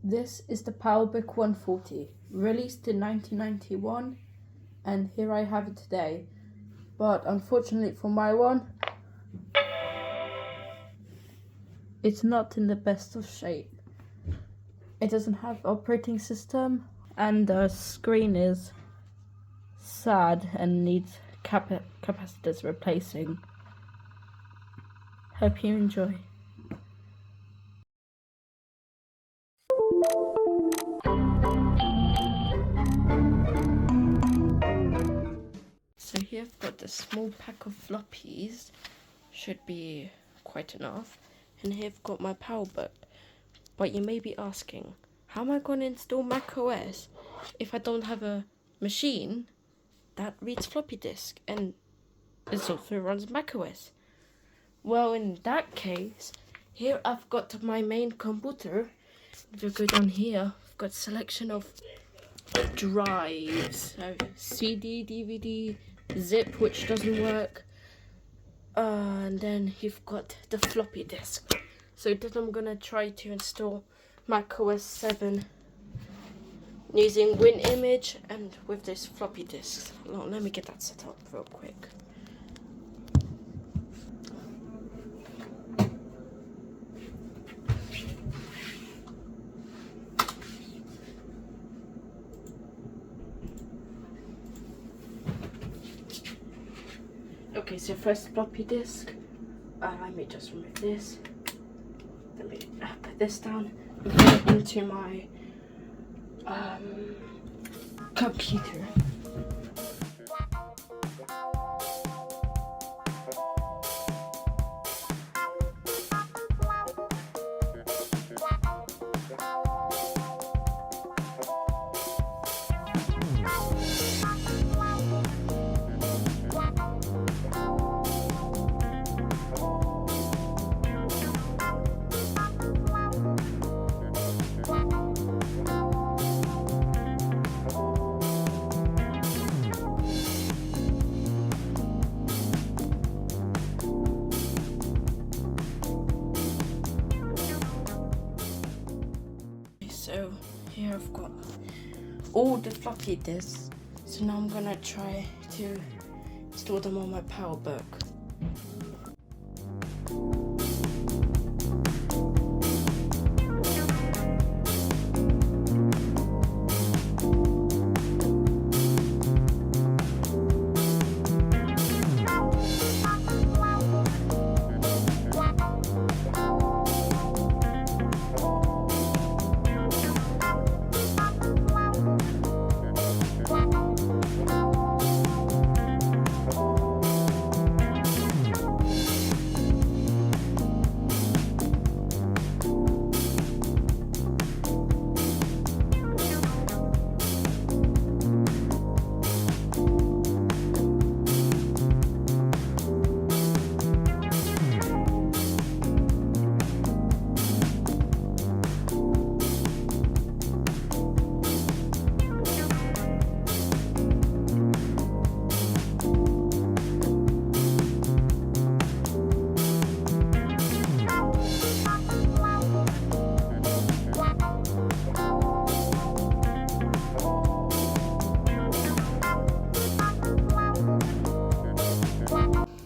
This is the PowerBook 140, released in 1991, and here I have it today. But unfortunately for my one, it's not in the best of shape. It doesn't have operating system, and the screen is sad and needs capacitors replacing. Hope you enjoy. So here I've got a small pack of floppies, should be quite enough, and here I've got my PowerBook. But you may be asking, how am I going to install macOS if I don't have a machine that reads floppy disk and it also runs macOS? Well, in that case, here I've got my main computer. If you go down here, I've got a selection of drives, so CD, DVD, zip, which doesn't work, and then you've got the floppy disk. So then I'm gonna try to install macOS 7 using WinImage and with this floppy disk. Let me get that set up real quick. Okay, so first floppy disk. Let me just remove this. Let me put this down and put it into my computer. So here I've got all the floppy disks. So now I'm gonna try to install them on my PowerBook.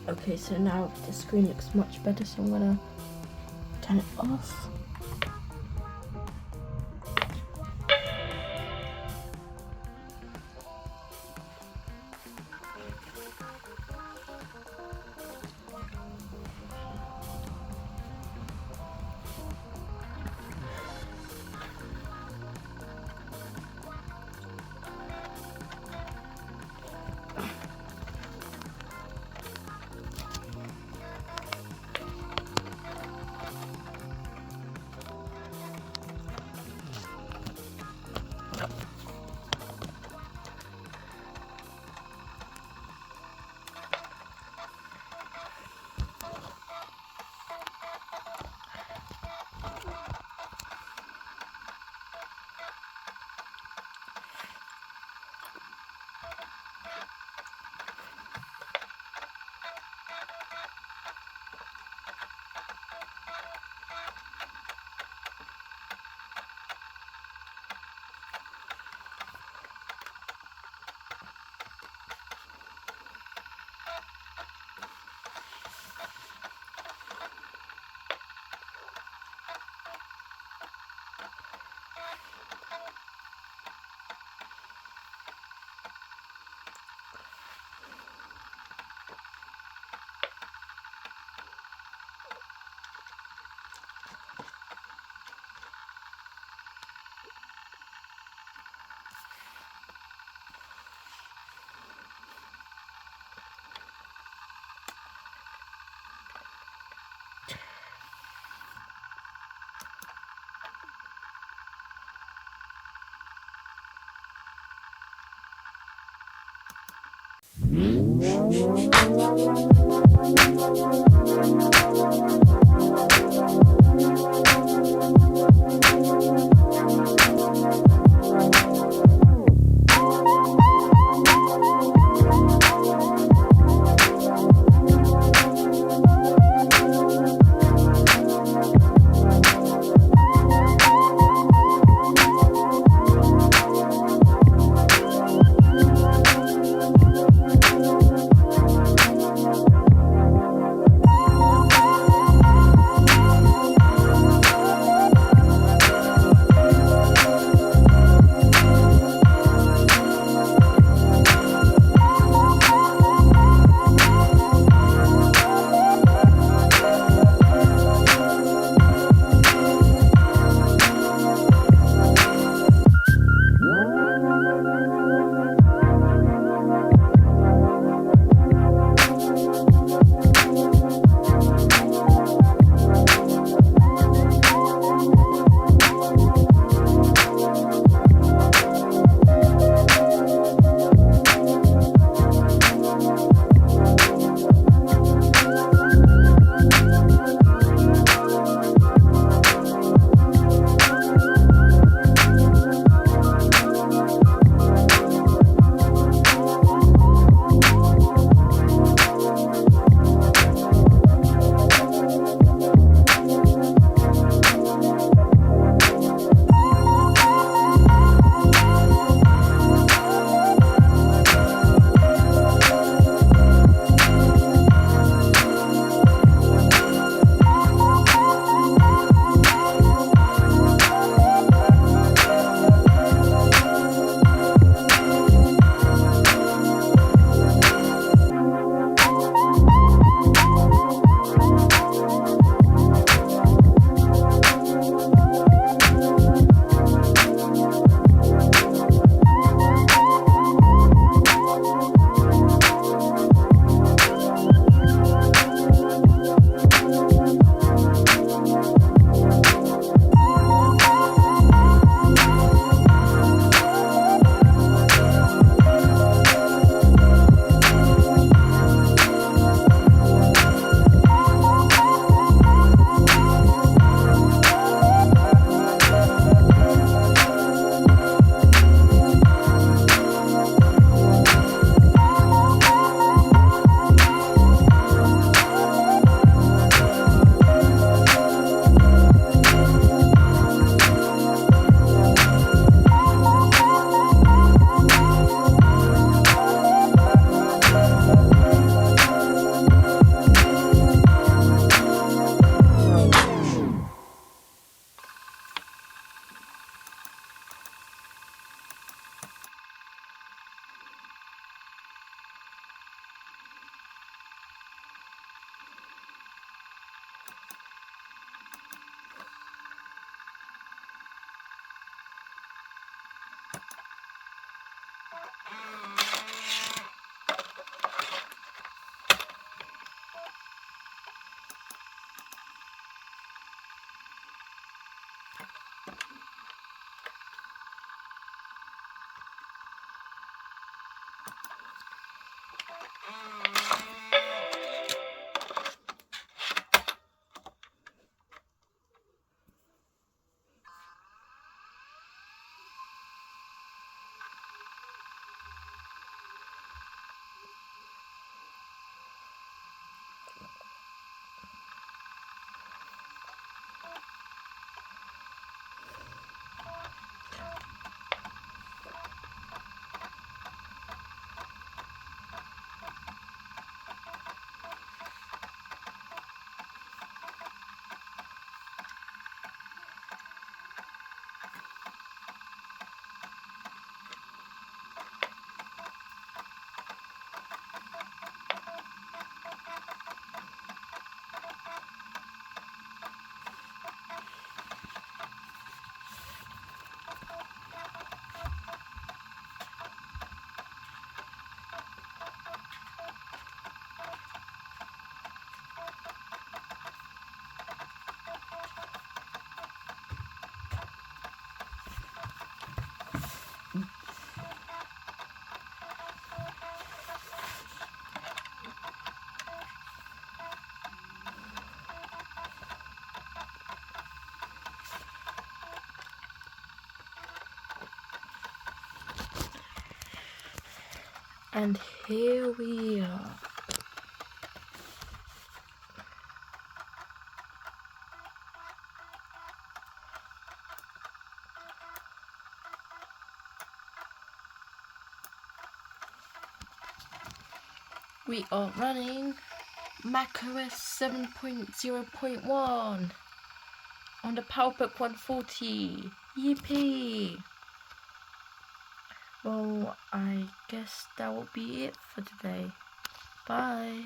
Okay, so now the screen looks much better, so I'm gonna turn it off. And here we are. We are running macOS 7.0.1 on the PowerBook 140. Yippee! Well, I guess that will be it for today. Bye.